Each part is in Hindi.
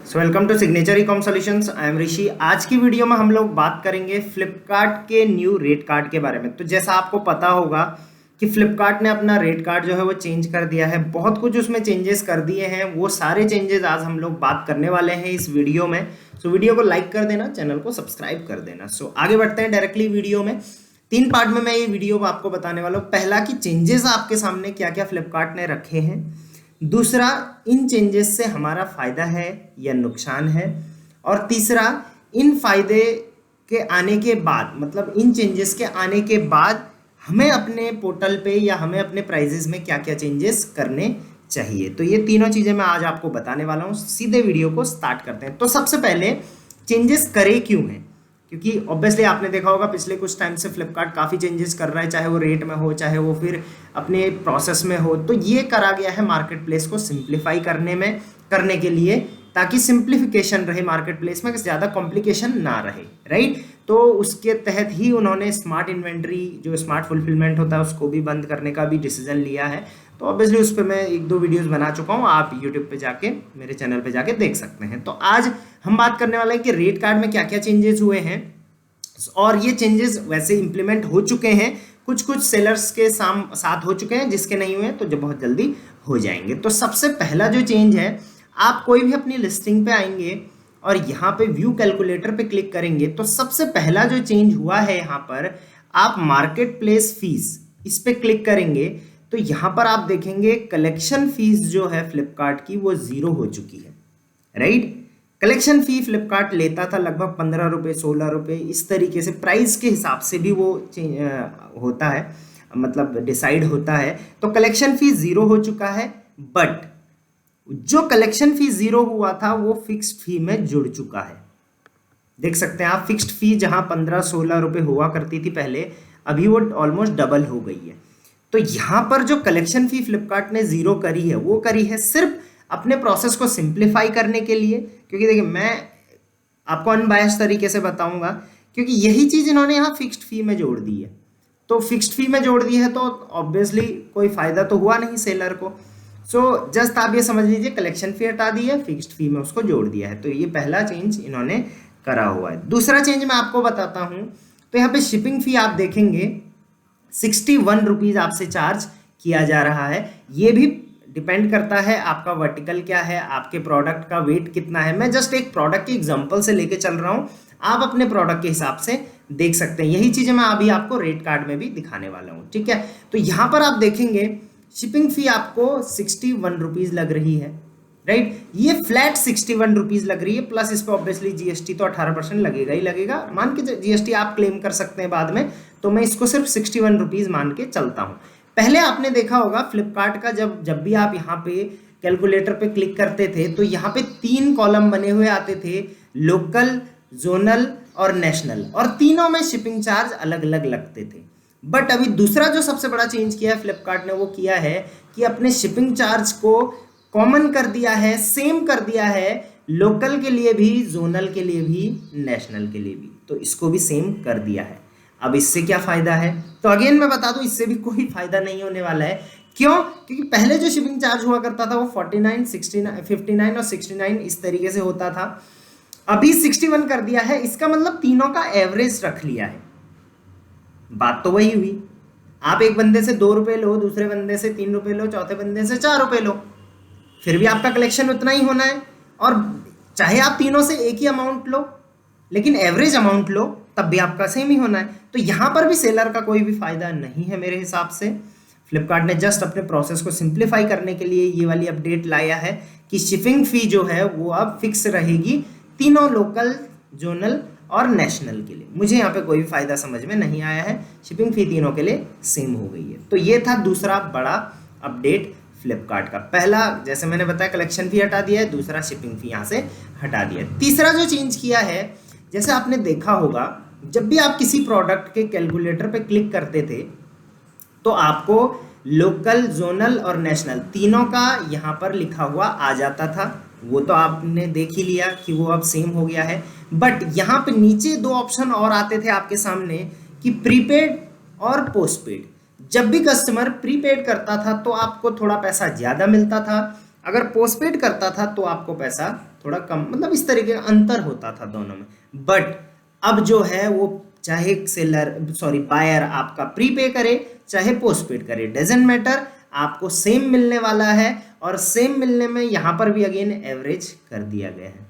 So welcome to Signature E-com Solutions. I am Rishi. आज की वीडियो में हम लोग बात करेंगे फ्लिपकार्ट के न्यू रेट कार्ड के बारे में। तो जैसा आपको पता होगा कि फ्लिपकार्ट ने अपना रेट कार्ड जो है वो चेंज कर दिया है, बहुत कुछ उसमें चेंजेस कर दिए हैं। वो सारे चेंजेस आज हम लोग बात करने वाले हैं इस वीडियो में। सो वीडियो को लाइक कर देना, चैनल को सब्सक्राइब कर देना। सो आगे बढ़ते हैं डायरेक्टली वीडियो में। 3 पार्ट में मैं ये वीडियो आपको बताने वाला हूँ। पहला कि चेंजेस आपके सामने क्या क्या फ्लिपकार्ट ने रखे हैं, दूसरा इन चेंजेस से हमारा फायदा है या नुकसान है, और तीसरा इन फायदे के आने के बाद, मतलब इन चेंजेस के आने के बाद हमें अपने पोर्टल पे या हमें अपने प्राइजेस में क्या क्या चेंजेस करने चाहिए। तो ये तीनों चीज़ें मैं आज आपको बताने वाला हूँ। सीधे वीडियो को स्टार्ट करते हैं। तो सबसे पहले चेंजेस करे क्यों हैं, क्योंकि ऑब्वियसली आपने देखा होगा पिछले कुछ टाइम से फ्लिपकार्ट काफ़ी चेंजेस कर रहा है, चाहे वो रेट में हो, चाहे वो फिर अपने प्रोसेस में हो। तो ये करा गया है मार्केट प्लेस को सिंप्लीफाई करने के लिए, ताकि सिंप्लीफिकेशन रहे मार्केट प्लेस में, ज़्यादा कॉम्प्लिकेशन ना रहे, राइट। तो उसके तहत ही उन्होंने स्मार्ट इन्वेंट्री, जो स्मार्ट फुलफिलमेंट होता है, उसको भी बंद करने का भी डिसीजन लिया है। तो ऑब्वियसली उस पर मैं 1-2 वीडियोस बना चुका हूँ, आप यूट्यूब पे जाके, मेरे चैनल पे जाके देख सकते हैं। तो आज हम बात करने वाले हैं कि रेट कार्ड में क्या क्या चेंजेस हुए हैं, और ये चेंजेस वैसे इंप्लीमेंट हो चुके हैं, कुछ कुछ सेलर्स के साथ हो चुके हैं, जिसके नहीं हुए तो जो बहुत जल्दी हो जाएंगे। तो सबसे पहला जो चेंज है, आप कोई भी अपनी लिस्टिंग पे आएंगे और यहाँ पे व्यू कैलकुलेटर पे क्लिक करेंगे, तो सबसे पहला जो चेंज हुआ है यहाँ पर, आप मार्केट प्लेस फीस इस पे क्लिक करेंगे तो यहाँ पर आप देखेंगे कलेक्शन फीस जो है फ्लिपकार्ट की वो 0 हो चुकी है, राइट। कलेक्शन फी फ्लिपकार्ट लेता था लगभग 15 रुपये, 16 रुपये, इस तरीके से प्राइस के हिसाब से भी वो होता है, मतलब डिसाइड होता है। तो कलेक्शन फी 0 हो चुका है, बट जो कलेक्शन फी 0 हुआ था वो फिक्स्ड फी में जुड़ चुका है। देख सकते हैं आप, फिक्स्ड फी जहां 15-16 रुपये हुआ करती थी पहले, अभी वो ऑलमोस्ट डबल हो गई है। तो यहाँ पर जो कलेक्शन फी फ्लिपकार्ट ने 0 करी है, वो करी है सिर्फ अपने प्रोसेस को सिंप्लीफाई करने के लिए। क्योंकि देखिए, मैं आपको अनबायस्ड तरीके से बताऊंगा, क्योंकि यही चीज़ इन्होंने यहाँ फिक्स्ड फी में जोड़ दी है। तो फिक्स्ड फी में जोड़ दी है तो ऑब्वियसली कोई फ़ायदा तो हुआ नहीं सेलर को। सो जस्ट आप ये समझ लीजिए, कलेक्शन फी हटा दी है, फिक्स्ड फी में उसको जोड़ दिया है। तो ये पहला चेंज इन्होंने करा हुआ है। दूसरा चेंज मैं आपको बताता हूँ। तो यहाँ पे शिपिंग फी आप देखेंगे 61 रुपीज़ आपसे चार्ज किया जा रहा है। ये भी डिपेंड करता है आपका वर्टिकल क्या है, आपके प्रोडक्ट का वेट कितना है। मैं जस्ट एक प्रोडक्ट के एग्जांपल से लेके चल रहा हूँ, आप अपने प्रोडक्ट के हिसाब से देख सकते हैं। यही चीज़ें मैं अभी आपको रेट कार्ड में भी दिखाने वाला हूँ, ठीक है। तो यहाँ पर आप देखेंगे शिपिंग फी आपको 61 रुपीज़ लग रही है, राइट। ये फ्लैट 61 रुपीज़ लग रही है, प्लस इस पर ऑब्वियसली जीएसटी तो 18% लगेगा ही लगेगा। मान के जीएसटी आप क्लेम कर सकते हैं बाद में, तो मैं इसको सिर्फ 61 रुपीज़ मान के चलता हूँ। पहले आपने देखा होगा फ्लिपकार्ट का, जब भी आप यहाँ पे कैलकुलेटर पे क्लिक करते थे तो यहाँ पे 3 कॉलम बने हुए आते थे, लोकल, जोनल और नेशनल, और तीनों में शिपिंग चार्ज अलग अलग लगते थे। बट अभी दूसरा जो सबसे बड़ा चेंज किया है फ्लिपकार्ट ने, वो किया है कि अपने शिपिंग चार्ज को कॉमन कर दिया है, सेम कर दिया है, लोकल के लिए भी, जोनल के लिए भी, नेशनल के लिए भी। तो इसको भी सेम कर दिया है। अब इससे क्या फ़ायदा है, तो अगेन मैं बता दूं, इससे भी कोई फ़ायदा नहीं होने वाला है। क्यों? क्योंकि पहले जो शिपिंग चार्ज हुआ करता था वो 49, 69, 59 और 69 इस तरीके से होता था। अभी 61 कर दिया है, इसका मतलब तीनों का एवरेज रख लिया है। बात तो वही हुई, आप एक बंदे से 2 रुपये लो, दूसरे बंदे से 3 रुपये लो, चौथे बंदे से 4 रुपये लो, फिर भी आपका कलेक्शन उतना ही होना है। और चाहे आप तीनों से एक ही अमाउंट लो, लेकिन एवरेज अमाउंट लो, तब भी आपका सेम ही होना है। तो यहाँ पर भी सेलर का कोई भी फायदा नहीं है मेरे हिसाब से। फ्लिपकार्ट ने जस्ट अपने प्रोसेस को सिंप्लीफाई करने के लिए ये वाली अपडेट लाया है कि शिपिंग फी जो है वो अब फिक्स रहेगी तीनों, लोकल, जोनल और नेशनल के लिए। मुझे यहाँ पे कोई भी फायदा समझ में नहीं आया है, शिपिंग फी तीनों के लिए सेम हो गई है। तो ये था दूसरा बड़ा अपडेट फ्लिपकार्ट का। पहला, जैसे मैंने बताया, कलेक्शन फी हटा दिया है, दूसरा शिपिंग फी यहाँ से हटा दिया है। तीसरा जो चेंज किया है, जैसे आपने देखा होगा, जब भी आप किसी प्रोडक्ट के कैलकुलेटर पे क्लिक करते थे तो आपको लोकल, जोनल और नेशनल तीनों का यहाँ पर लिखा हुआ आ जाता था। वो तो आपने देख ही लिया कि वो अब सेम हो गया है। बट यहाँ पे नीचे 2 ऑप्शन और आते थे आपके सामने कि प्रीपेड और पोस्टपेड। जब भी कस्टमर प्रीपेड करता था तो आपको थोड़ा पैसा ज़्यादा मिलता था, अगर पोस्टपेड करता था तो आपको पैसा थोड़ा कम, मतलब इस तरीके का अंतर होता था दोनों में। बट अब जो है वो चाहे बायर आपका प्रीपे करे चाहे पोस्ट पेड करे, डजेंट मैटर, आपको सेम मिलने वाला है। और सेम मिलने में यहाँ पर भी अगेन एवरेज कर दिया गया है।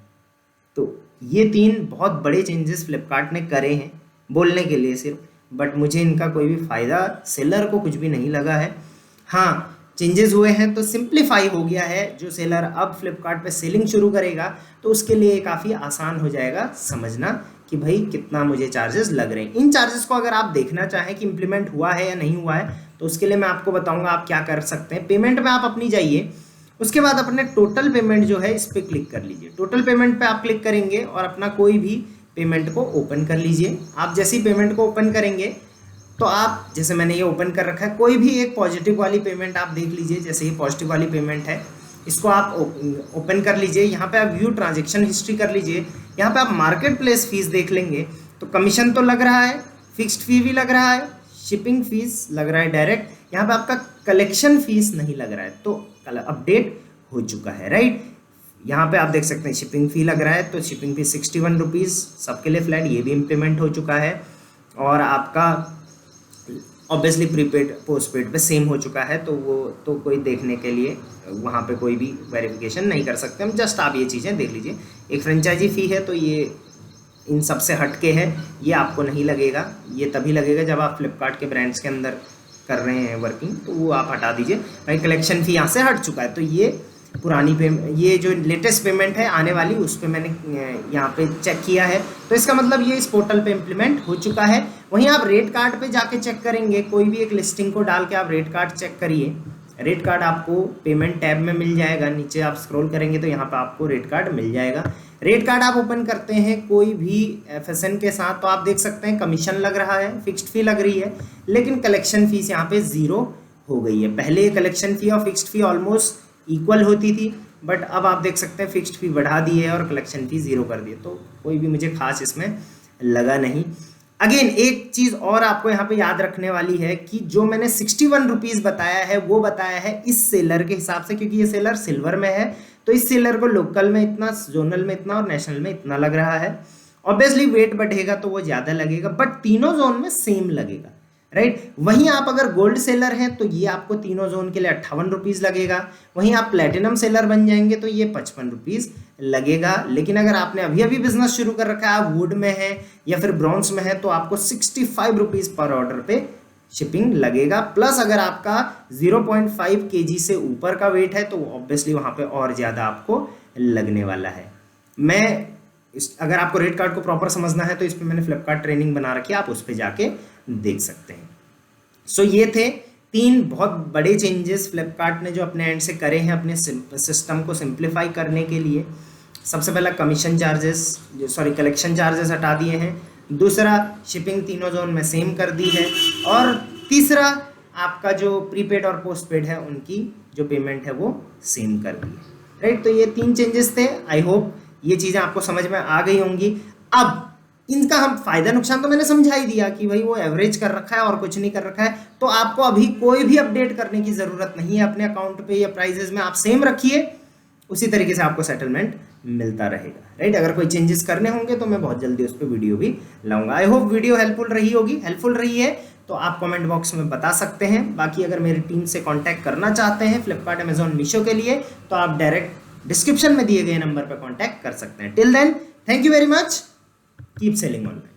तो ये 3 बहुत बड़े चेंजेस फ्लिपकार्ट ने करे हैं बोलने के लिए सिर्फ, बट मुझे इनका कोई भी फ़ायदा सेलर को कुछ भी नहीं लगा है। हाँ, चेंजेस हुए हैं तो सिंप्लीफाई हो गया है। जो सेलर अब फ्लिपकार्ट पे सेलिंग शुरू करेगा तो उसके लिए काफ़ी आसान हो जाएगा समझना कि भाई कितना मुझे चार्जेस लग रहे हैं। इन चार्जेस को अगर आप देखना चाहें कि इम्प्लीमेंट हुआ है या नहीं हुआ है तो उसके लिए मैं आपको बताऊंगा आप क्या कर सकते हैं। पेमेंट में आप अपनी जाइए, उसके बाद अपने टोटल पेमेंट जो है इस पर क्लिक कर लीजिए। टोटल पेमेंट पे आप क्लिक करेंगे और अपना कोई भी पेमेंट को ओपन कर लीजिए। आप जैसी पेमेंट को ओपन करेंगे तो आप, जैसे मैंने ये ओपन कर रखा है, कोई भी एक पॉजिटिव वाली पेमेंट आप देख लीजिए। जैसे ये पॉजिटिव वाली पेमेंट है, इसको आप ओपन कर लीजिए। यहाँ पे आप व्यू ट्रांजैक्शन हिस्ट्री कर लीजिए। यहाँ पे आप मार्केट प्लेस फीस देख लेंगे तो कमीशन तो लग रहा है, फिक्स्ड फी भी लग रहा है, शिपिंग फीस लग रहा है डायरेक्ट। यहाँ पे आपका कलेक्शन फीस नहीं लग रहा है, तो अपडेट हो चुका है, राइट। यहाँ पे आप देख सकते हैं शिपिंग फी लग रहा है, तो शिपिंग फी 61 रुपीज़ सबके लिए फ्लैट, ये भी इम्प्लीमेंट हो चुका है। और आपका ऑब्वियसली प्रीपेड पोस्ट पेड पे सेम हो चुका है, तो वो तो कोई देखने के लिए वहाँ पे कोई भी वेरिफिकेशन नहीं कर सकते हम, जस्ट आप ये चीज़ें देख लीजिए। एक फ्रेंचाइजी फ़ी है तो ये इन सब से हट के है, ये आपको नहीं लगेगा। ये तभी लगेगा जब आप फ्लिपकार्ट के ब्रांड्स के अंदर कर रहे हैं वर्किंग, तो वो आप हटा दीजिए। भाई कलेक्शन फ़ी यहाँ से हट चुका है, तो ये पुरानी ये जो लेटेस्ट पेमेंट है आने वाली, उस पर मैंने यहाँ पे चेक किया है, तो इसका मतलब ये इस पोर्टल पे इम्प्लीमेंट हो चुका है। वहीं आप रेट कार्ड पे जाके चेक करेंगे, कोई भी एक लिस्टिंग को डाल के आप रेट कार्ड चेक करिए। रेट कार्ड आपको पेमेंट टैब में मिल जाएगा, नीचे आप स्क्रॉल करेंगे तो यहाँ पे आपको रेट कार्ड मिल जाएगा। रेट कार्ड आप ओपन करते हैं कोई भी FSN के साथ, तो आप देख सकते हैं कमीशन लग रहा है, फिक्स्ड फी लग रही है, लेकिन कलेक्शन फीस यहाँ पे 0 हो गई है। पहले कलेक्शन फी और फिक्स्ड फी ऑलमोस्ट इक्वल होती थी, बट अब आप देख सकते हैं फिक्स्ड फी बढ़ा दी है और कलेक्शन फी 0 कर दी है, तो कोई भी मुझे खास इसमें लगा नहीं। अगेन एक चीज़ और आपको यहाँ पे याद रखने वाली है कि जो मैंने 61 रुपीज़ बताया है वो बताया है इस सेलर के हिसाब से, क्योंकि ये सेलर सिल्वर में है, तो इस सेलर को लोकल में इतना, जोनल में इतना और नेशनल में इतना लग रहा है। ऑब्वियसली वेट बढ़ेगा तो वो ज़्यादा लगेगा, बट तीनों जोन में सेम लगेगा, राइट। वहीं आप अगर गोल्ड सेलर हैं तो ये आपको तीनों जोन के लिए 58 रुपीज़ लगेगा। वहीं आप प्लेटिनम सेलर बन जाएंगे तो ये 55 रुपीज़ लगेगा। लेकिन अगर आपने अभी अभी बिजनेस शुरू कर रखा है, आप वुड में है या फिर ब्रॉन्ज में है, तो आपको 65 रुपीज़ पर ऑर्डर पे शिपिंग लगेगा। प्लस अगर आपका 0.5 kg से ऊपर का वेट है तो ऑब्वियसली वहाँ पे और ज़्यादा आपको लगने वाला है। अगर आपको रेट कार्ड को प्रॉपर समझना है तो इस पर मैंने फ्लिपकार्ट ट्रेनिंग बना रखी है, आप उस पर जाके देख सकते हैं। सो ये थे 3 बहुत बड़े चेंजेस फ्लिपकार्ट ने जो अपने एंड से करे हैं अपने सिस्टम को सिंप्लीफाई करने के लिए। सबसे पहला कलेक्शन चार्जेस हटा दिए हैं। दूसरा, शिपिंग तीनों जोन में सेम कर दी है। और तीसरा, आपका जो प्रीपेड और पोस्ट पेड है उनकी जो पेमेंट है वो सेम कर दी है, राइट। तो ये 3 चेंजेस थे। आई होप ये चीज़ें आपको समझ में आ गई होंगी। अब इनका हम फायदा नुकसान तो मैंने समझा ही दिया कि भाई वो एवरेज कर रखा है और कुछ नहीं कर रखा है, तो आपको अभी कोई भी अपडेट करने की ज़रूरत नहीं है अपने अकाउंट पे या प्राइजेस में। आप सेम रखिए, उसी तरीके से आपको सेटलमेंट मिलता रहेगा, राइट। अगर कोई चेंजेस करने होंगे तो मैं बहुत जल्दी उस पर वीडियो भी लाऊंगा। आई होप वीडियो हेल्पफुल रही है तो आप कमेंट बॉक्स में बता सकते हैं। बाकी अगर मेरी टीम से कॉन्टैक्ट करना चाहते हैं फ्लिपकार्ट, अमेजॉन, मीशो के लिए, तो आप डायरेक्ट डिस्क्रिप्शन में दिए गए नंबर पर कॉन्टैक्ट कर सकते हैं। Till then, thank you very much, keep selling online.